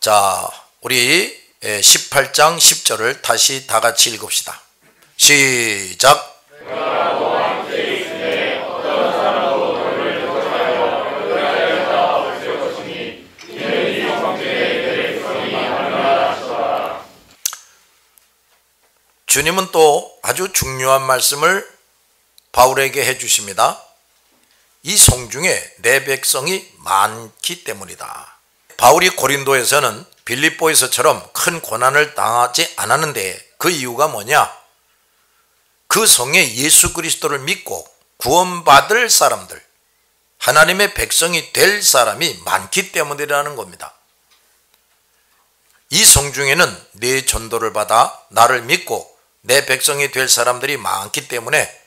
자, 우리 18장 10절을 다시 다 같이 읽읍시다. 시작. 주님은 또 아주 중요한 말씀을 바울에게 해주십니다. 이 성중에 내 백성이 많기 때문이다. 바울이 고린도에서는 빌립보에서처럼 큰 고난을 당하지 않았는데 그 이유가 뭐냐? 그 성에 예수 그리스도를 믿고 구원받을 사람들, 하나님의 백성이 될 사람이 많기 때문이라는 겁니다. 이 성중에는 내 전도를 받아 나를 믿고 내 백성이 될 사람들이 많기 때문에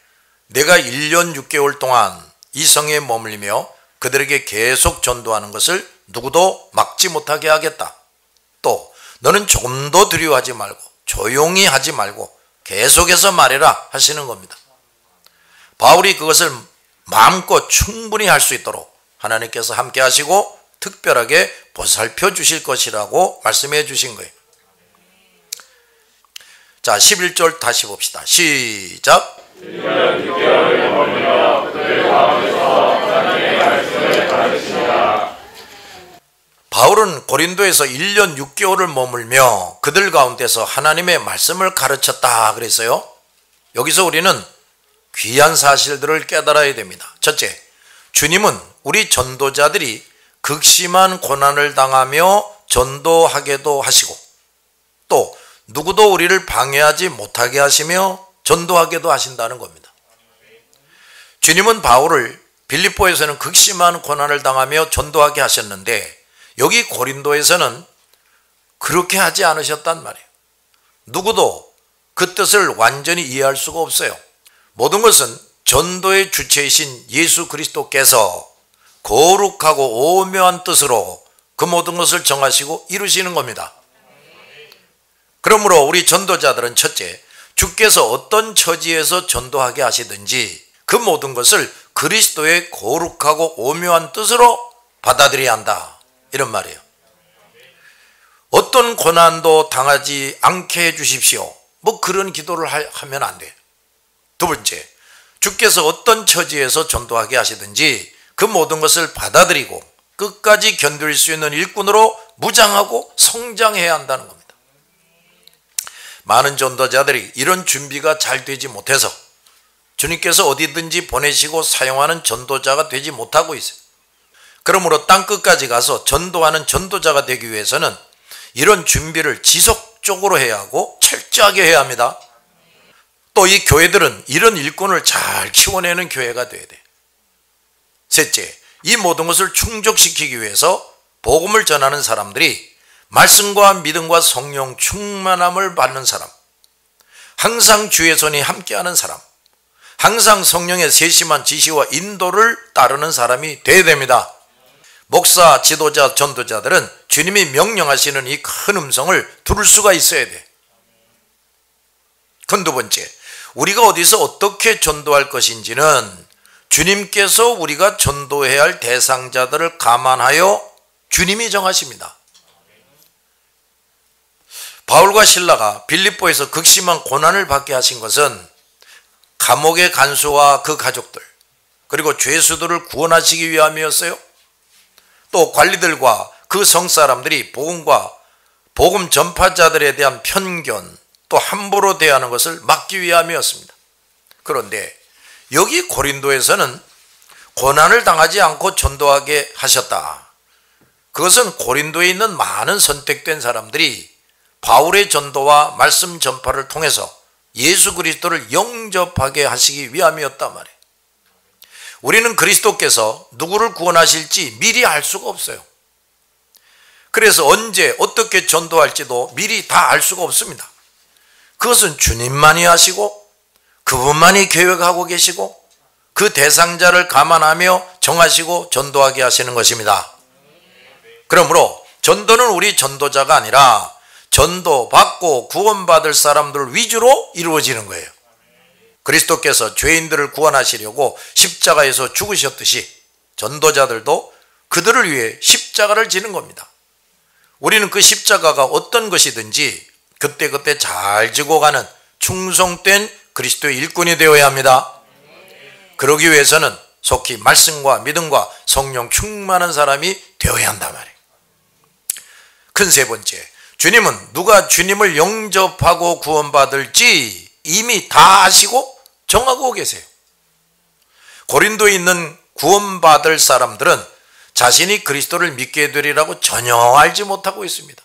내가 1년 6개월 동안 이 성에 머물며 그들에게 계속 전도하는 것을 누구도 막지 못하게 하겠다. 또 너는 조금도 두려워하지 말고 조용히 하지 말고 계속해서 말해라 하시는 겁니다. 바울이 그것을 마음껏 충분히 할 수 있도록 하나님께서 함께 하시고 특별하게 보살펴 주실 것이라고 말씀해 주신 거예요. 자, 11절 다시 봅시다. 시작. 바울은 고린도에서 1년 6개월을 머물며 그들 가운데서 하나님의 말씀을 가르쳤다 그랬어요. 여기서 우리는 귀한 사실들을 깨달아야 됩니다. 첫째, 주님은 우리 전도자들이 극심한 고난을 당하며 전도하게도 하시고 또 누구도 우리를 방해하지 못하게 하시며 전도하게도 하신다는 겁니다. 주님은 바울을 빌립보에서는 극심한 고난을 당하며 전도하게 하셨는데 여기 고린도에서는 그렇게 하지 않으셨단 말이에요. 누구도 그 뜻을 완전히 이해할 수가 없어요. 모든 것은 전도의 주체이신 예수 그리스도께서 거룩하고 오묘한 뜻으로 그 모든 것을 정하시고 이루시는 겁니다. 그러므로 우리 전도자들은 첫째, 주께서 어떤 처지에서 전도하게 하시든지 그 모든 것을 그리스도의 거룩하고 오묘한 뜻으로 받아들여야 한다. 이런 말이에요. 어떤 고난도 당하지 않게 해주십시오. 뭐 그런 기도를 하면 안 돼요. 두 번째, 주께서 어떤 처지에서 전도하게 하시든지 그 모든 것을 받아들이고 끝까지 견딜 수 있는 일꾼으로 무장하고 성장해야 한다는 겁니다. 많은 전도자들이 이런 준비가 잘 되지 못해서 주님께서 어디든지 보내시고 사용하는 전도자가 되지 못하고 있어요. 그러므로 땅끝까지 가서 전도하는 전도자가 되기 위해서는 이런 준비를 지속적으로 해야 하고 철저하게 해야 합니다. 또 이 교회들은 이런 일꾼을 잘 키워내는 교회가 돼야 돼요. 셋째, 이 모든 것을 충족시키기 위해서 복음을 전하는 사람들이 말씀과 믿음과 성령 충만함을 받는 사람, 항상 주의 손이 함께하는 사람, 항상 성령의 세심한 지시와 인도를 따르는 사람이 되어야 됩니다. 목사, 지도자, 전도자들은 주님이 명령하시는 이 큰 음성을 들을 수가 있어야 돼. 그건 두 번째, 우리가 어디서 어떻게 전도할 것인지는 주님께서 우리가 전도해야 할 대상자들을 감안하여 주님이 정하십니다. 바울과 실라가 빌립보에서 극심한 고난을 받게 하신 것은 감옥의 간수와 그 가족들, 그리고 죄수들을 구원하시기 위함이었어요. 또 관리들과 그 성사람들이 복음 전파자들에 대한 편견, 또 함부로 대하는 것을 막기 위함이었습니다. 그런데 여기 고린도에서는 고난을 당하지 않고 전도하게 하셨다. 그것은 고린도에 있는 많은 선택된 사람들이 바울의 전도와 말씀 전파를 통해서 예수 그리스도를 영접하게 하시기 위함이었단 말이에요. 우리는 그리스도께서 누구를 구원하실지 미리 알 수가 없어요. 그래서 언제 어떻게 전도할지도 미리 다 알 수가 없습니다. 그것은 주님만이 하시고 그분만이 계획하고 계시고 그 대상자를 감안하며 정하시고 전도하게 하시는 것입니다. 그러므로 전도는 우리 전도자가 아니라 전도받고 구원받을 사람들 위주로 이루어지는 거예요. 그리스도께서 죄인들을 구원하시려고 십자가에서 죽으셨듯이 전도자들도 그들을 위해 십자가를 지는 겁니다. 우리는 그 십자가가 어떤 것이든지 그때그때 잘 지고 가는 충성된 그리스도의 일꾼이 되어야 합니다. 그러기 위해서는 속히 말씀과 믿음과 성령 충만한 사람이 되어야 한단 말이에요. 큰 세 번째, 주님은 누가 주님을 영접하고 구원받을지 이미 다 아시고 정하고 계세요. 고린도에 있는 구원받을 사람들은 자신이 그리스도를 믿게 되리라고 전혀 알지 못하고 있습니다.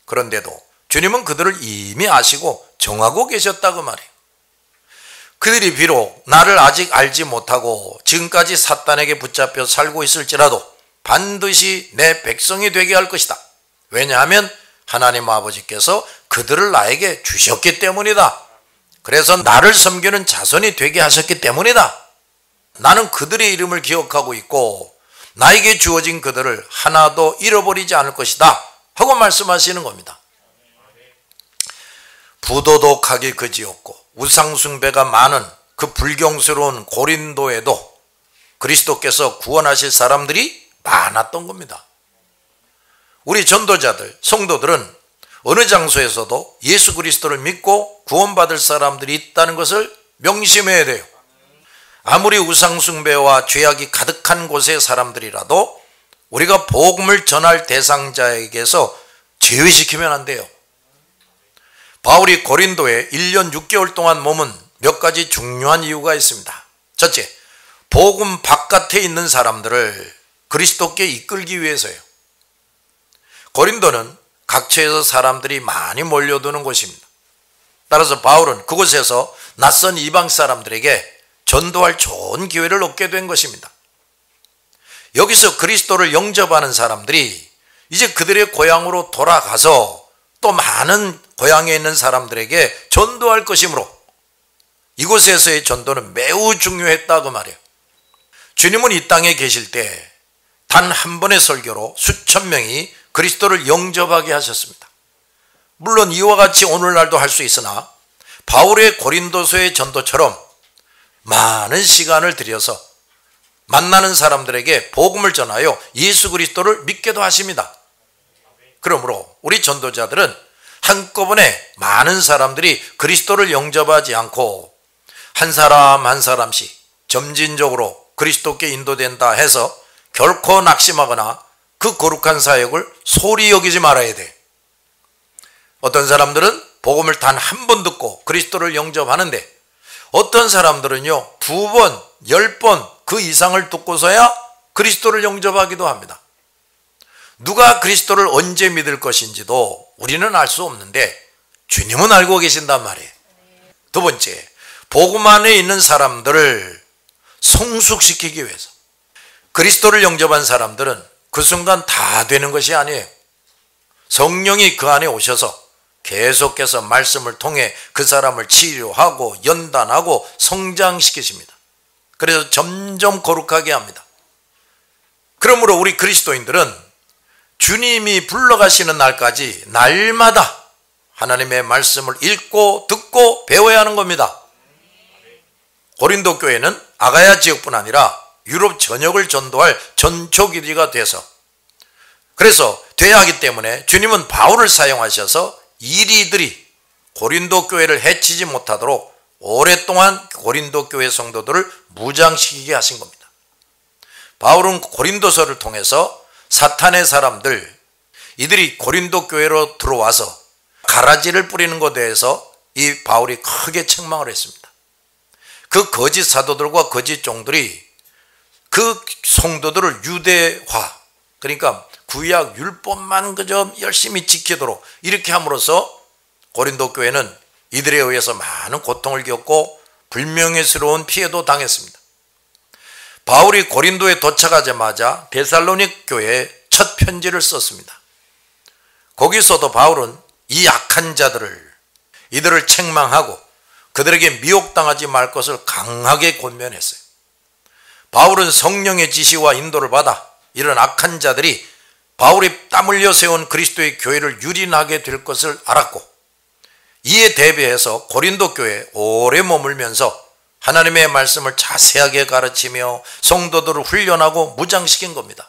그런데도 주님은 그들을 이미 아시고 정하고 계셨다 그 말이에요. 그들이 비록 나를 아직 알지 못하고 지금까지 사탄에게 붙잡혀 살고 있을지라도 반드시 내 백성이 되게 할 것이다. 왜냐하면 하나님 아버지께서 그들을 나에게 주셨기 때문이다. 그래서 나를 섬기는 자손이 되게 하셨기 때문이다. 나는 그들의 이름을 기억하고 있고 나에게 주어진 그들을 하나도 잃어버리지 않을 것이다 하고 말씀하시는 겁니다. 부도덕하기 그지없고 우상숭배가 많은 그 불경스러운 고린도에도 그리스도께서 구원하실 사람들이 많았던 겁니다. 우리 전도자들, 성도들은 어느 장소에서도 예수 그리스도를 믿고 구원받을 사람들이 있다는 것을 명심해야 돼요. 아무리 우상숭배와 죄악이 가득한 곳의 사람들이라도 우리가 복음을 전할 대상자에게서 제외시키면 안 돼요. 바울이 고린도에 1년 6개월 동안 머문 몇 가지 중요한 이유가 있습니다. 첫째, 복음 바깥에 있는 사람들을 그리스도께 이끌기 위해서요. 고린도는 각처에서 사람들이 많이 몰려드는 곳입니다. 따라서 바울은 그곳에서 낯선 이방 사람들에게 전도할 좋은 기회를 얻게 된 것입니다. 여기서 그리스도를 영접하는 사람들이 이제 그들의 고향으로 돌아가서 또 많은 고향에 있는 사람들에게 전도할 것이므로 이곳에서의 전도는 매우 중요했다 그 말이에요. 주님은 이 땅에 계실 때 단 한 번의 설교로 수천 명이 그리스도를 영접하게 하셨습니다. 물론 이와 같이 오늘날도 할 수 있으나 바울의 고린도서의 전도처럼 많은 시간을 들여서 만나는 사람들에게 복음을 전하여 예수 그리스도를 믿게도 하십니다. 그러므로 우리 전도자들은 한꺼번에 많은 사람들이 그리스도를 영접하지 않고 한 사람 한 사람씩 점진적으로 그리스도께 인도된다 해서 결코 낙심하거나 그 거룩한 사역을 소홀히 여기지 말아야 돼. 어떤 사람들은 복음을 단 한 번 듣고 그리스도를 영접하는데 어떤 사람들은요 2번, 10번 그 이상을 듣고서야 그리스도를 영접하기도 합니다. 누가 그리스도를 언제 믿을 것인지도 우리는 알 수 없는데 주님은 알고 계신단 말이에요. 두 번째, 복음 안에 있는 사람들을 성숙시키기 위해서 그리스도를 영접한 사람들은 그 순간 다 되는 것이 아니에요. 성령이 그 안에 오셔서 계속해서 말씀을 통해 그 사람을 치료하고 연단하고 성장시키십니다. 그래서 점점 거룩하게 합니다. 그러므로 우리 그리스도인들은 주님이 불러가시는 날까지 날마다 하나님의 말씀을 읽고 듣고 배워야 하는 겁니다. 고린도 교회는 아가야 지역뿐 아니라 유럽 전역을 전도할 전초기지가 돼서 그래서 돼야 하기 때문에 주님은 바울을 사용하셔서 이리들이 고린도 교회를 해치지 못하도록 오랫동안 고린도 교회 성도들을 무장시키게 하신 겁니다. 바울은 고린도서를 통해서 사탄의 사람들 이들이 고린도 교회로 들어와서 가라지를 뿌리는 것에 대해서 이 바울이 크게 책망을 했습니다. 그 거짓 사도들과 거짓 종들이 그 성도들을 유대화, 그러니까 구약 율법만 그저 열심히 지키도록 이렇게 함으로써 고린도 교회는 이들에 의해서 많은 고통을 겪고 불명예스러운 피해도 당했습니다. 바울이 고린도에 도착하자마자 데살로닉 교회에 첫 편지를 썼습니다. 거기서도 바울은 이 약한 자들을 이들을 책망하고 그들에게 미혹당하지 말 것을 강하게 권면했어요. 바울은 성령의 지시와 인도를 받아 이런 악한 자들이 바울이 땀 흘려 세운 그리스도의 교회를 유린하게 될 것을 알았고 이에 대비해서 고린도 교회에 오래 머물면서 하나님의 말씀을 자세하게 가르치며 성도들을 훈련하고 무장시킨 겁니다.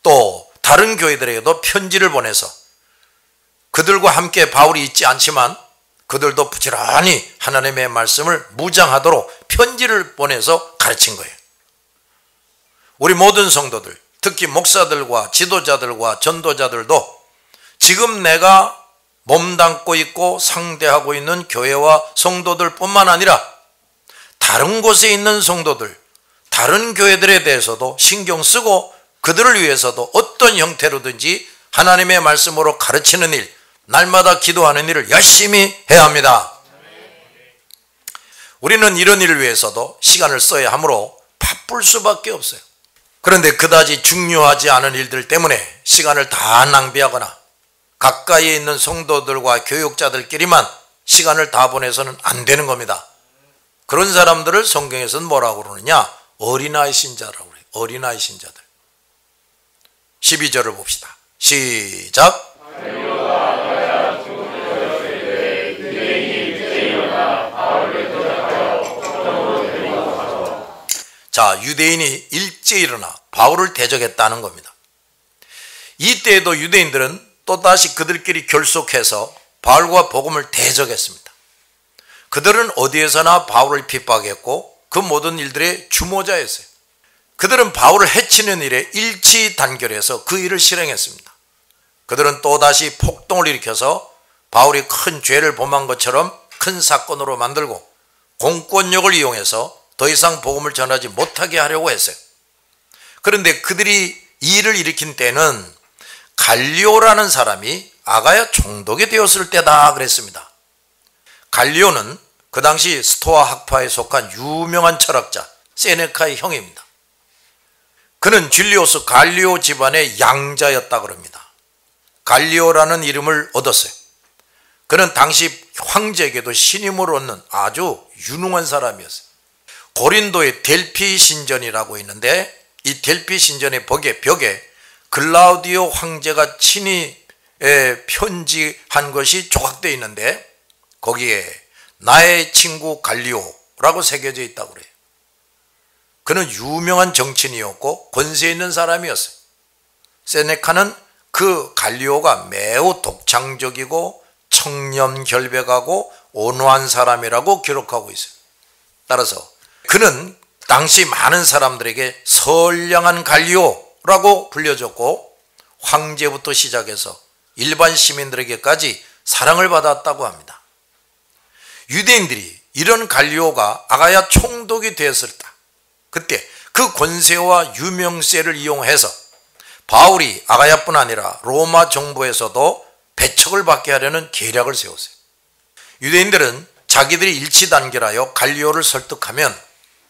또 다른 교회들에게도 편지를 보내서 그들과 함께 바울이 있지 않지만 그들도 부지런히 하나님의 말씀을 무장하도록 편지를 보내서 가르친 거예요. 우리 모든 성도들, 특히 목사들과 지도자들과 전도자들도 지금 내가 몸담고 있고 상대하고 있는 교회와 성도들 뿐만 아니라 다른 곳에 있는 성도들, 다른 교회들에 대해서도 신경 쓰고 그들을 위해서도 어떤 형태로든지 하나님의 말씀으로 가르치는 일, 날마다 기도하는 일을 열심히 해야 합니다. 우리는 이런 일을 위해서도 시간을 써야 하므로 바쁠 수밖에 없어요. 그런데 그다지 중요하지 않은 일들 때문에 시간을 다 낭비하거나 가까이에 있는 성도들과 교육자들끼리만 시간을 다 보내서는 안 되는 겁니다. 그런 사람들을 성경에서는 뭐라고 그러느냐? 어린아이 신자라고 그래요. 어린아이 신자들. 12절을 봅시다. 시작. 자, 유대인이 일제히 일어나 바울을 대적했다는 겁니다. 이때에도 유대인들은 또다시 그들끼리 결속해서 바울과 복음을 대적했습니다. 그들은 어디에서나 바울을 핍박했고 그 모든 일들의 주모자였어요. 그들은 바울을 해치는 일에 일치단결해서 그 일을 실행했습니다. 그들은 또다시 폭동을 일으켜서 바울이 큰 죄를 범한 것처럼 큰 사건으로 만들고 공권력을 이용해서 더 이상 복음을 전하지 못하게 하려고 했어요. 그런데 그들이 이 일을 일으킨 때는 갈리오라는 사람이 아가야 총독이 되었을 때다 그랬습니다. 갈리오는 그 당시 스토아 학파에 속한 유명한 철학자 세네카의 형입니다. 그는 줄리오스 갈리오 집안의 양자였다 그럽니다. 갈리오라는 이름을 얻었어요. 그는 당시 황제에게도 신임을 얻는 아주 유능한 사람이었어요. 고린도의 델피 신전이라고 있는데 이 델피 신전의 벽에 글라우디오 황제가 친히 편지한 것이 조각되어 있는데 거기에 나의 친구 갈리오라고 새겨져 있다고 그래요. 그는 유명한 정치인이었고 권세 있는 사람이었어요. 세네카는 그 갈리오가 매우 독창적이고 청렴결백하고 온화한 사람이라고 기록하고 있어요. 따라서 그는 당시 많은 사람들에게 선량한 갈리오라고 불려졌고 황제부터 시작해서 일반 시민들에게까지 사랑을 받았다고 합니다. 유대인들이 이런 갈리오가 아가야 총독이 되었을 때 그때 그 권세와 유명세를 이용해서 바울이 아가야뿐 아니라 로마 정부에서도 배척을 받게 하려는 계략을 세웠어요. 유대인들은 자기들이 일치단결하여 갈리오를 설득하면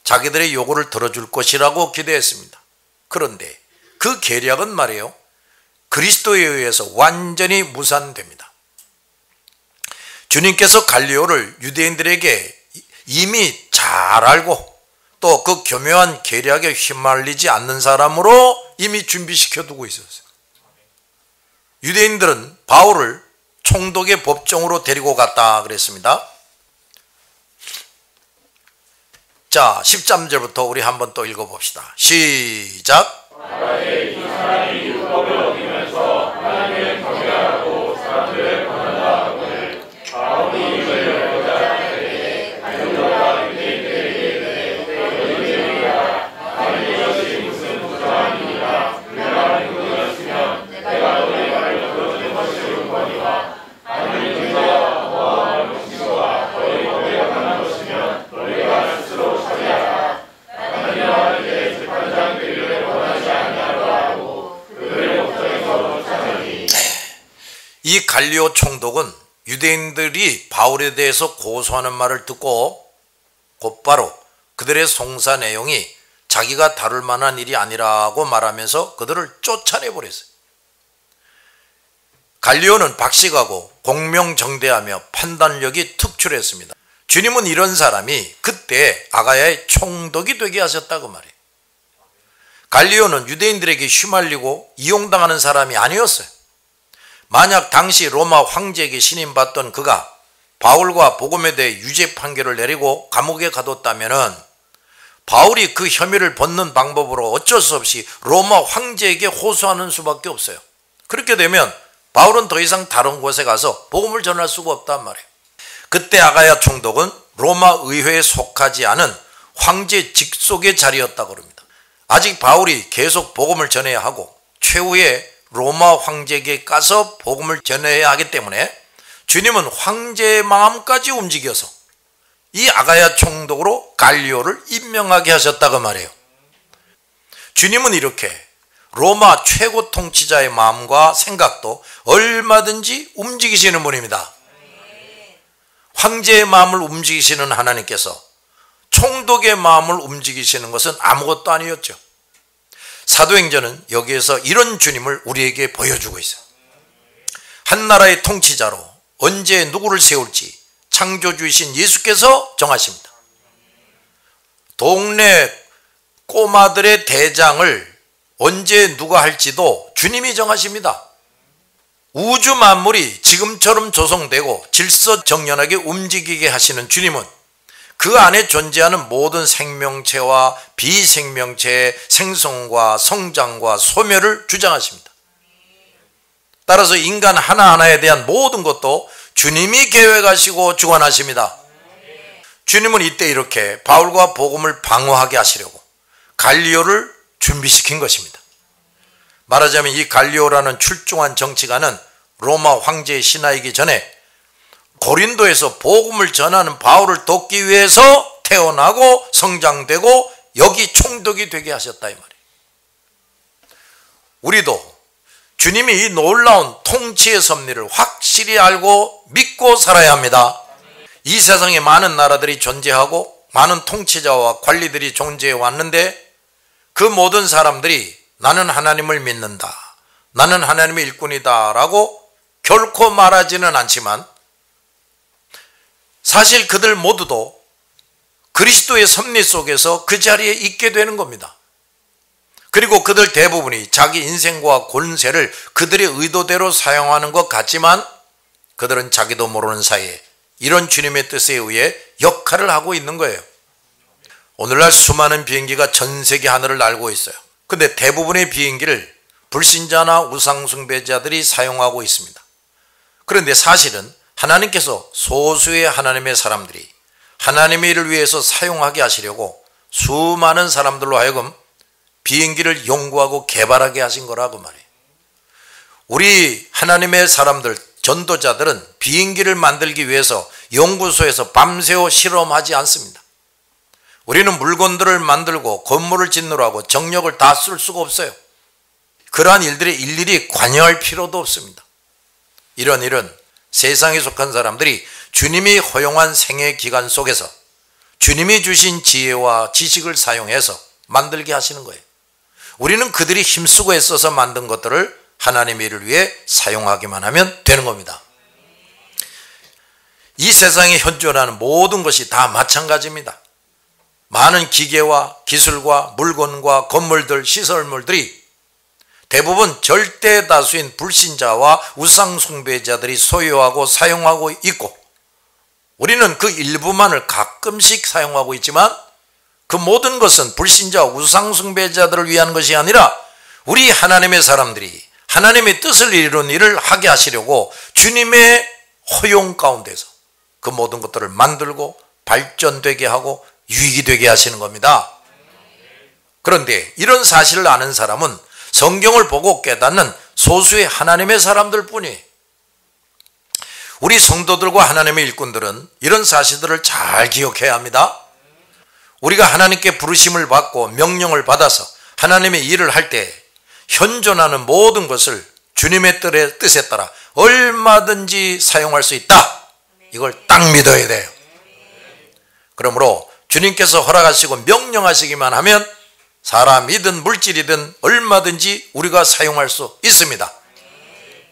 자기들의 요구를 들어줄 것이라고 기대했습니다. 그런데 그 계략은 말이에요, 그리스도에 의해서 완전히 무산됩니다. 주님께서 갈리오를 유대인들에게 이미 잘 알고 또 그 교묘한 계략에 휘말리지 않는 사람으로 이미 준비시켜 두고 있었어요. 유대인들은 바울을 총독의 법정으로 데리고 갔다 그랬습니다. 자, 13절부터 우리 한번 또 읽어봅시다. 시작. 이 사람이 율법을 어기면서 하나님을 경외하고 사람들을 권한다 하거늘 바울이 이를 열고자 하되 갈리오가 유대인들에게 너희들이라 나는 이것이 무슨 부정한 일이라 불량한 행동이었으면 내가 너희 말을 들어주는 것이 옳거니와 나는 너희와 너와 명식과 너희 법에 관한 것이면 너희가 스스로 처리하라. 나는 너희에게 재판장 되기를 원하지 아니하노라 하고 그들의 목전에서 쫓아내니. 이 갈리오 총독은 유대인들이 바울에 대해서 고소하는 말을 듣고 곧바로 그들의 송사 내용이 자기가 다룰 만한 일이 아니라고 말하면서 그들을 쫓아내버렸어요. 갈리오는 박식하고 공명정대하며 판단력이 특출했습니다. 주님은 이런 사람이 그때 아가야의 총독이 되게 하셨다고 말해요. 갈리오는 유대인들에게 휘말리고 이용당하는 사람이 아니었어요. 만약 당시 로마 황제에게 신임받던 그가 바울과 복음에 대해 유죄 판결을 내리고 감옥에 가뒀다면 바울이 그 혐의를 벗는 방법으로 어쩔 수 없이 로마 황제에게 호소하는 수밖에 없어요. 그렇게 되면 바울은 더 이상 다른 곳에 가서 복음을 전할 수가 없단 말이에요. 그때 아가야 총독은 로마 의회에 속하지 않은 황제 직속의 자리였다고 합니다. 아직 바울이 계속 복음을 전해야 하고 최후에 로마 황제에게 가서 복음을 전해야 하기 때문에 주님은 황제의 마음까지 움직여서 이 아가야 총독으로 갈리오를 임명하게 하셨다고 말해요. 주님은 이렇게 로마 최고 통치자의 마음과 생각도 얼마든지 움직이시는 분입니다. 황제의 마음을 움직이시는 하나님께서 총독의 마음을 움직이시는 것은 아무것도 아니었죠. 사도행전은 여기에서 이런 주님을 우리에게 보여주고 있어요. 한 나라의 통치자로 언제 누구를 세울지 창조주이신 예수께서 정하십니다. 동네 꼬마들의 대장을 언제 누가 할지도 주님이 정하십니다. 우주 만물이 지금처럼 조성되고 질서정연하게 움직이게 하시는 주님은 그 안에 존재하는 모든 생명체와 비생명체의 생성과 성장과 소멸을 주장하십니다. 따라서 인간 하나하나에 대한 모든 것도 주님이 계획하시고 주관하십니다. 주님은 이때 이렇게 바울과 복음을 방어하게 하시려고 갈리오를 준비시킨 것입니다. 말하자면 이 갈리오라는 출중한 정치가는 로마 황제의 신하이기 전에 고린도에서 복음을 전하는 바울을 돕기 위해서 태어나고 성장되고 여기 총독이 되게 하셨다 이 말이에요. 우리도 주님이 이 놀라운 통치의 섭리를 확실히 알고 믿고 살아야 합니다. 이 세상에 많은 나라들이 존재하고 많은 통치자와 관리들이 존재해 왔는데 그 모든 사람들이 나는 하나님을 믿는다, 나는 하나님의 일꾼이다 라고 결코 말하지는 않지만 사실 그들 모두도 그리스도의 섭리 속에서 그 자리에 있게 되는 겁니다. 그리고 그들 대부분이 자기 인생과 권세를 그들의 의도대로 사용하는 것 같지만 그들은 자기도 모르는 사이에 이런 주님의 뜻에 의해 역할을 하고 있는 거예요. 오늘날 수많은 비행기가 전 세계 하늘을 날고 있어요. 근데 대부분의 비행기를 불신자나 우상숭배자들이 사용하고 있습니다. 그런데 사실은 하나님께서 소수의 하나님의 사람들이 하나님의 일을 위해서 사용하게 하시려고 수많은 사람들로 하여금 비행기를 연구하고 개발하게 하신 거라고 말해요. 우리 하나님의 사람들, 전도자들은 비행기를 만들기 위해서 연구소에서 밤새워 실험하지 않습니다. 우리는 물건들을 만들고 건물을 짓느라고 정력을 다 쓸 수가 없어요. 그러한 일들에 일일이 관여할 필요도 없습니다. 이런 일은 세상에 속한 사람들이 주님이 허용한 생애 기간 속에서 주님이 주신 지혜와 지식을 사용해서 만들게 하시는 거예요. 우리는 그들이 힘쓰고 애써서 만든 것들을 하나님의 일을 위해 사용하기만 하면 되는 겁니다. 이 세상에 현존하는 모든 것이 다 마찬가지입니다. 많은 기계와 기술과 물건과 건물들, 시설물들이 대부분 절대 다수인 불신자와 우상 숭배자들이 소유하고 사용하고 있고 우리는 그 일부만을 가끔씩 사용하고 있지만 그 모든 것은 불신자 우상 숭배자들을 위한 것이 아니라 우리 하나님의 사람들이 하나님의 뜻을 이루는 일을 하게 하시려고 주님의 허용 가운데서 그 모든 것들을 만들고 발전되게 하고 유익이 되게 하시는 겁니다. 그런데 이런 사실을 아는 사람은 성경을 보고 깨닫는 소수의 하나님의 사람들 뿐이에요. 우리 성도들과 하나님의 일꾼들은 이런 사실들을 잘 기억해야 합니다. 우리가 하나님께 부르심을 받고 명령을 받아서 하나님의 일을 할 때 현존하는 모든 것을 주님의 뜻에 따라 얼마든지 사용할 수 있다. 이걸 딱 믿어야 돼요. 그러므로 주님께서 허락하시고 명령하시기만 하면 사람이든 물질이든 얼마든지 우리가 사용할 수 있습니다.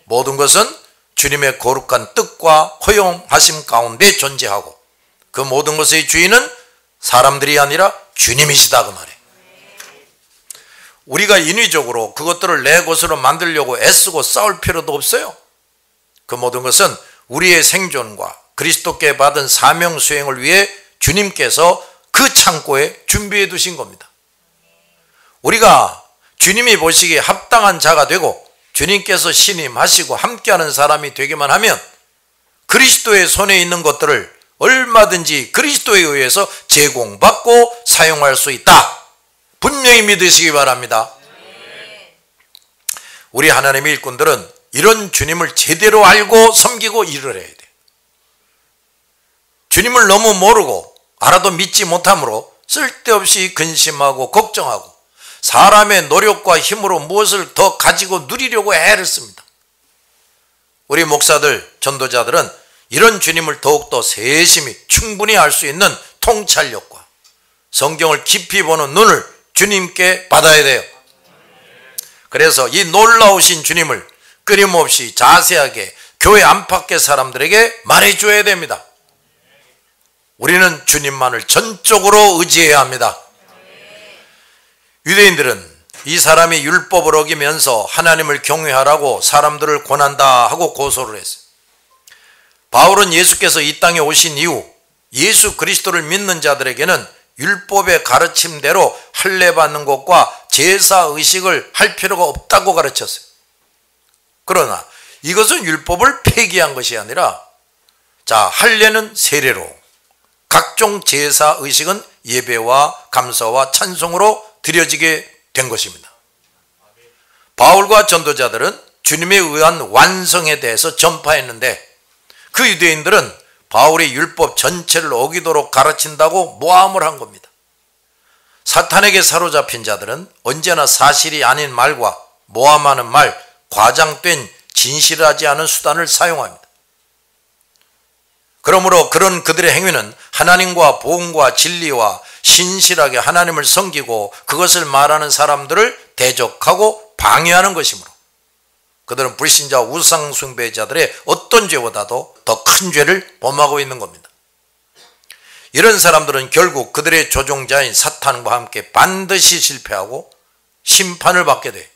모든 것은 주님의 거룩한 뜻과 허용하심 가운데 존재하고 그 모든 것의 주인은 사람들이 아니라 주님이시다 그 말이에요. 우리가 인위적으로 그것들을 내 것으로 만들려고 애쓰고 싸울 필요도 없어요. 그 모든 것은 우리의 생존과 그리스도께 받은 사명 수행을 위해 주님께서 그 창고에 준비해 두신 겁니다. 우리가 주님이 보시기에 합당한 자가 되고 주님께서 신임하시고 함께하는 사람이 되기만 하면 그리스도의 손에 있는 것들을 얼마든지 그리스도에 의해서 제공받고 사용할 수 있다. 분명히 믿으시기 바랍니다. 우리 하나님의 일꾼들은 이런 주님을 제대로 알고 섬기고 일을 해야 돼요. 주님을 너무 모르고 알아도 믿지 못함으로 쓸데없이 근심하고 걱정하고 사람의 노력과 힘으로 무엇을 더 가지고 누리려고 애를 씁니다. 우리 목사들, 전도자들은 이런 주님을 더욱더 세심히 충분히 알 수 있는 통찰력과 성경을 깊이 보는 눈을 주님께 받아야 돼요. 그래서 이 놀라우신 주님을 끊임없이 자세하게 교회 안팎의 사람들에게 말해줘야 됩니다. 우리는 주님만을 전적으로 의지해야 합니다. 유대인들은 이 사람이 율법을 어기면서 하나님을 경외하라고 사람들을 권한다 하고 고소를 했어요. 바울은 예수께서 이 땅에 오신 이후 예수 그리스도를 믿는 자들에게는 율법의 가르침대로 할례받는 것과 제사의식을 할 필요가 없다고 가르쳤어요. 그러나 이것은 율법을 폐기한 것이 아니라 할례는 세례로, 각종 제사의식은 예배와 감사와 찬송으로 드려지게 된 것입니다. 바울과 전도자들은 주님에 의한 완성에 대해서 전파했는데 그 유대인들은 바울이 율법 전체를 어기도록 가르친다고 모함을 한 겁니다. 사탄에게 사로잡힌 자들은 언제나 사실이 아닌 말과 모함하는 말, 과장된 진실하지 않은 수단을 사용합니다. 그러므로 그런 그들의 행위는 하나님과 복음과 진리와 신실하게 하나님을 섬기고 그것을 말하는 사람들을 대적하고 방해하는 것이므로 그들은 불신자 우상 숭배자들의 어떤 죄보다도 더 큰 죄를 범하고 있는 겁니다. 이런 사람들은 결국 그들의 조종자인 사탄과 함께 반드시 실패하고 심판을 받게 돼.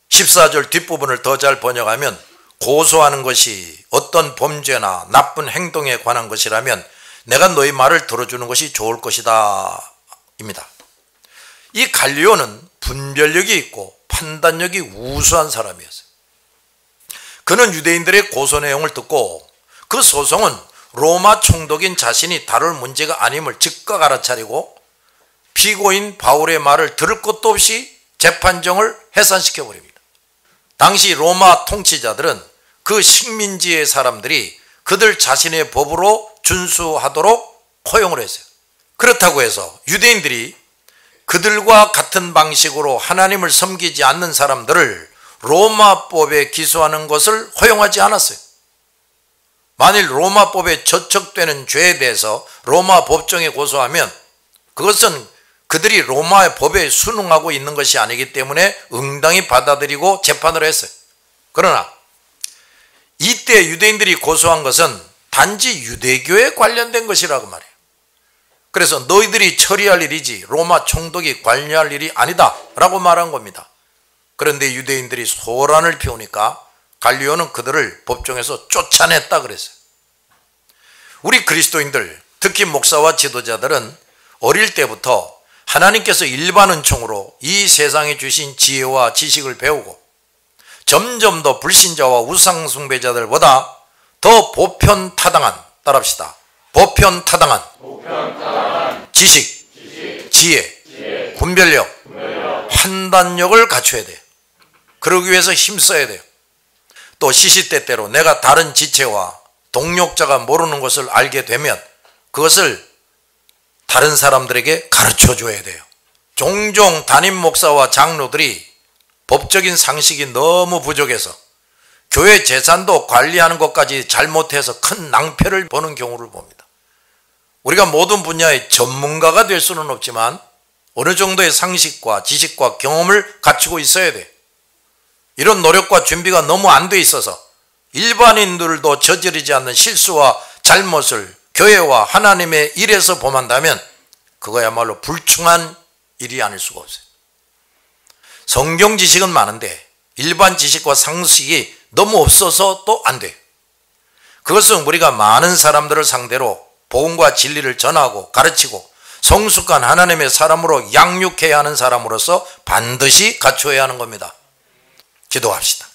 14절 뒷부분을 더 잘 번역하면 고소하는 것이 어떤 범죄나 나쁜 행동에 관한 것이라면 내가 너희 말을 들어주는 것이 좋을 것이다 입니다. 이 갈리오는 분별력이 있고 판단력이 우수한 사람이었어요. 그는 유대인들의 고소 내용을 듣고 그 소송은 로마 총독인 자신이 다룰 문제가 아님을 즉각 알아차리고 피고인 바울의 말을 들을 것도 없이 재판정을 해산시켜 버립니다. 당시 로마 통치자들은 그 식민지의 사람들이 그들 자신의 법으로 준수하도록 허용을 했어요. 그렇다고 해서 유대인들이 그들과 같은 방식으로 하나님을 섬기지 않는 사람들을 로마법에 기소하는 것을 허용하지 않았어요. 만일 로마법에 저촉되는 죄에 대해서 로마 법정에 고소하면 그것은 그들이 로마의 법에 순응하고 있는 것이 아니기 때문에 응당히 받아들이고 재판을 했어요. 그러나 이때 유대인들이 고소한 것은 단지 유대교에 관련된 것이라고 말해요. 그래서 너희들이 처리할 일이지 로마 총독이 관여할 일이 아니다 라고 말한 겁니다. 그런데 유대인들이 소란을 피우니까 갈리오는 그들을 법정에서 쫓아냈다 그랬어요. 우리 그리스도인들, 특히 목사와 지도자들은 어릴 때부터 하나님께서 일반 은총으로 이 세상에 주신 지혜와 지식을 배우고 점점 더 불신자와 우상숭배자들보다 더 보편타당한, 따라합시다. 보편타당한 지식, 지혜, 분별력, 판단력을 갖춰야 돼요. 그러기 위해서 힘써야 돼요. 또 시시때때로 내가 다른 지체와 동력자가 모르는 것을 알게 되면 그것을 다른 사람들에게 가르쳐 줘야 돼요. 종종 담임 목사와 장로들이 법적인 상식이 너무 부족해서 교회 재산도 관리하는 것까지 잘못해서 큰 낭패를 보는 경우를 봅니다. 우리가 모든 분야의 전문가가 될 수는 없지만 어느 정도의 상식과 지식과 경험을 갖추고 있어야 돼요. 이런 노력과 준비가 너무 안 돼 있어서 일반인들도 저지르지 않는 실수와 잘못을 교회와 하나님의 일에서 범한다면 그거야말로 불충한 일이 아닐 수가 없어요. 성경 지식은 많은데 일반 지식과 상식이 너무 없어서 또 안 돼요. 그것은 우리가 많은 사람들을 상대로 복음과 진리를 전하고 가르치고 성숙한 하나님의 사람으로 양육해야 하는 사람으로서 반드시 갖추어야 하는 겁니다. 기도합시다.